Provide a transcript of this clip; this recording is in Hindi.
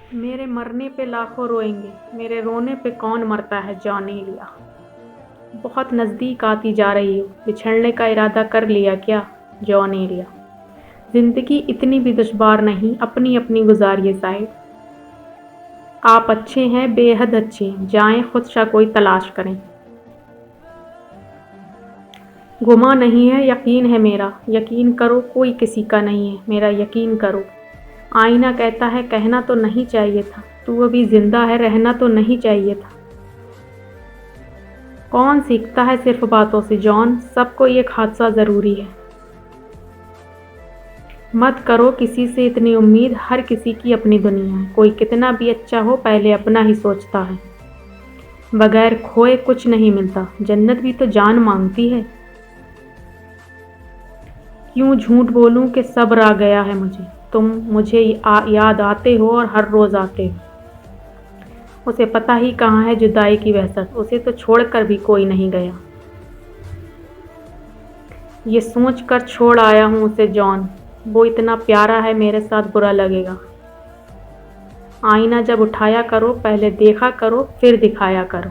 मेरे मरने पे लाखों रोएंगे, मेरे रोने पे कौन मरता है जॉन एलिया। बहुत नज़दीक आती जा रही हो, बिछड़ने का इरादा कर लिया क्या जॉन एलिया। जिंदगी इतनी भी दुश्वार नहीं, अपनी अपनी गुजारिए साहिब। आप अच्छे हैं, बेहद अच्छे हैं, जाएं खुद सा कोई तलाश करें। गुमा नहीं है, यकीन है मेरा, यकीन करो कोई किसी का नहीं है, मेरा यकीन करो। आईना कहता है कहना तो नहीं चाहिए था, तू अभी जिंदा है, रहना तो नहीं चाहिए था। कौन सीखता है सिर्फ बातों से जॉन, सबको एक हादसा ज़रूरी है। मत करो किसी से इतनी उम्मीद, हर किसी की अपनी दुनिया है। कोई कितना भी अच्छा हो पहले अपना ही सोचता है। बगैर खोए कुछ नहीं मिलता, जन्नत भी तो जान मांगती है। क्यों झूठ बोलूं कि सब्र आ गया है मुझे, तुम मुझे याद आते हो और हर रोज़ आते हो। उसे पता ही कहाँ है जुदाई की वहशत, उसे तो छोड़कर भी कोई नहीं गया। ये सोच कर छोड़ आया हूँ उसे जॉन, वो इतना प्यारा है, मेरे साथ बुरा लगेगा। आईना जब उठाया करो पहले देखा करो फिर दिखाया करो।